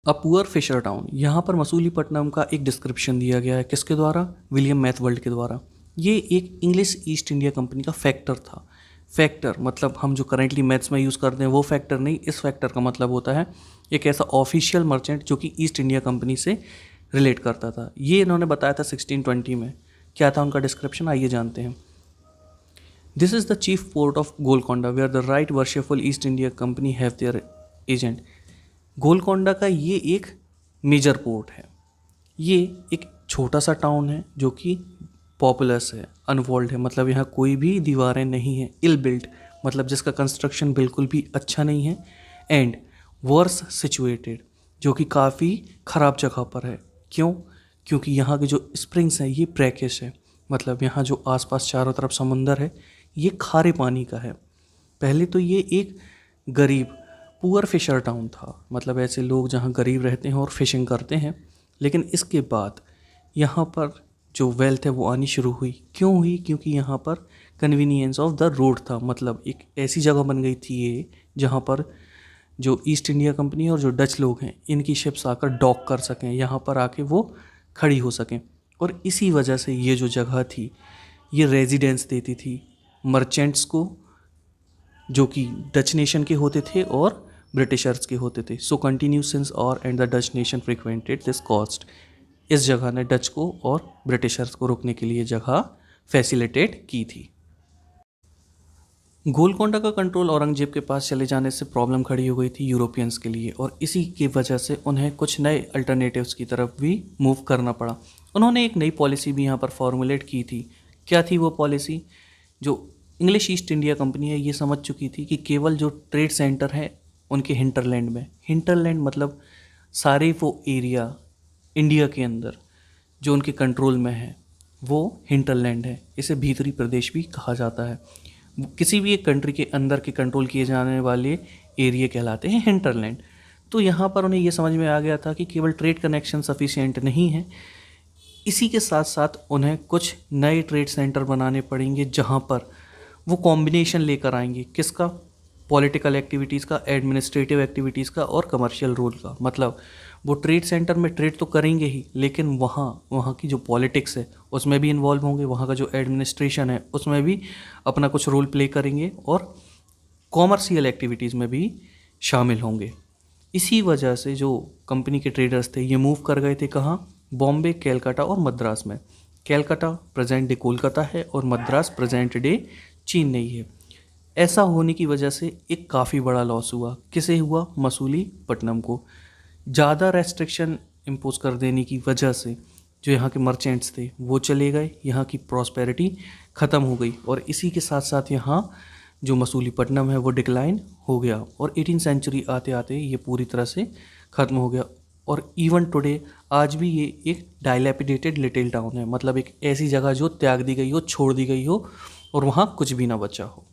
A poor Fisher town. यहाँ पर मसूलीपट्टनम का एक डिस्क्रिप्शन दिया गया है, किसके द्वारा? विलियम मैथवर्ल्ड के द्वारा। ये एक इंग्लिश ईस्ट इंडिया कंपनी का फैक्टर था। फैक्टर मतलब हम जो करेंटली मैथ्स में यूज़ करते हैं वो फैक्टर नहीं, इस फैक्टर का मतलब होता है एक ऐसा ऑफिशियल मर्चेंट जो कि ईस्ट इंडिया कंपनी से रिलेट करता था। ये इन्होंने बताया था 1620 में। क्या था उनका डिस्क्रिप्शन, आइए जानते हैं। This is the chief port of Golconda where the right worshipful East India Company have their agent. Golconda का ये एक मेजर पोर्ट है। ये एक छोटा सा टाउन है जो कि पॉपुलस है, अनवॉल्ड है, मतलब यहाँ कोई भी दीवारें नहीं हैं, इल बिल्ट मतलब जिसका कंस्ट्रक्शन बिल्कुल भी अच्छा नहीं है, एंड वर्स सिचुएटेड जो कि काफ़ी ख़राब जगह पर है। क्यों? क्योंकि यहाँ के जो स्प्रिंग्स हैं ये ब्रैकिश है, मतलब यहाँ जो आसपास चारों तरफ समुंदर है ये खारे पानी का है। पहले तो ये एक गरीब पुअर फिशर टाउन था, मतलब ऐसे लोग जहाँ गरीब रहते हैं और फिशिंग करते हैं। लेकिन इसके बाद यहाँ पर जो वेल्थ है वो आनी शुरू हुई। क्यों हुई? क्योंकि यहाँ पर कन्वीनियंस ऑफ द रोड था, मतलब एक ऐसी जगह बन गई थी ये जहाँ पर जो ईस्ट इंडिया कंपनी और जो डच लोग हैं इनकी शिप्स आकर डॉक कर सकें, यहाँ पर आके वो खड़ी हो सकें। और इसी वजह से ये जो जगह थी ये रेजिडेंस देती थी मर्चेंट्स को, जो कि डच नेशन के होते थे और ब्रिटिशर्स के होते थे। सो कंटिन्यू सिंस और and the Dutch nation frequented this coast. इस जगह ने डच को और ब्रिटिशर्स को रोकने के लिए जगह फैसिलिटेट की थी। गोलकोंडा का कंट्रोल औरंगजेब के पास चले जाने से प्रॉब्लम खड़ी हो गई थी यूरोपियंस के लिए, और इसी की वजह से उन्हें कुछ नए अल्टरनेटिव्स की तरफ भी मूव करना पड़ा। उन्होंने एक नई पॉलिसी भी यहाँ पर फॉर्मुलेट की थी। क्या थी वो पॉलिसी? जो इंग्लिश ईस्ट इंडिया कंपनी है ये समझ चुकी थी कि केवल जो ट्रेड सेंटर है उनके हिंटरलैंड में, हिंटरलैंड मतलब सारे वो एरिया इंडिया के अंदर जो उनके कंट्रोल में है वो हिंटरलैंड है। इसे भीतरी प्रदेश भी कहा जाता है। किसी भी एक कंट्री के अंदर के कंट्रोल किए जाने वाले एरिया कहलाते हैं हिंटरलैंड। तो यहाँ पर उन्हें ये समझ में आ गया था कि केवल ट्रेड कनेक्शन सफिशिएंट नहीं है, इसी के साथ साथ उन्हें कुछ नए ट्रेड सेंटर बनाने पड़ेंगे जहाँ पर वो कॉम्बिनेशन लेकर आएंगे। किसका? पॉलिटिकल एक्टिविटीज़ का, एडमिनिस्ट्रेटिव एक्टिविटीज़ का और कमर्शियल रोल का। मतलब वो ट्रेड सेंटर में ट्रेड तो करेंगे ही, लेकिन वहाँ की जो पॉलिटिक्स है उसमें भी इन्वॉल्व होंगे, वहाँ का जो एडमिनिस्ट्रेशन है उसमें भी अपना कुछ रोल प्ले करेंगे और कॉमर्शियल एक्टिविटीज़ में भी शामिल होंगे। इसी वजह से जो कंपनी के ट्रेडर्स थे ये मूव कर गए थे कहाँ? बॉम्बे, कैलकाटा और मद्रास में। कैलकाटा प्रेजेंट डे कोलकाता है और मद्रास प्रेजेंट डे चेन्नई है। ऐसा होने की वजह से एक काफ़ी बड़ा लॉस हुआ। किसे हुआ? मसूलीपट्टनम को। ज़्यादा रेस्ट्रिक्शन इम्पोज कर देने की वजह से जो यहाँ के मर्चेंट्स थे वो चले गए, यहाँ की प्रॉस्पेरिटी ख़त्म हो गई, और इसी के साथ साथ यहाँ जो मसूलीपट्टनम है वो डिक्लाइन हो गया, और 18वीं सेंचुरी आते आते ये पूरी तरह से ख़त्म हो गया। और इवन टुडे आज भी ये एक डायलैपिडेटेड लिटिल टाउन है, मतलब एक ऐसी जगह जो त्याग दी गई हो, छोड़ दी गई हो और वहाँ कुछ भी ना बचा हो।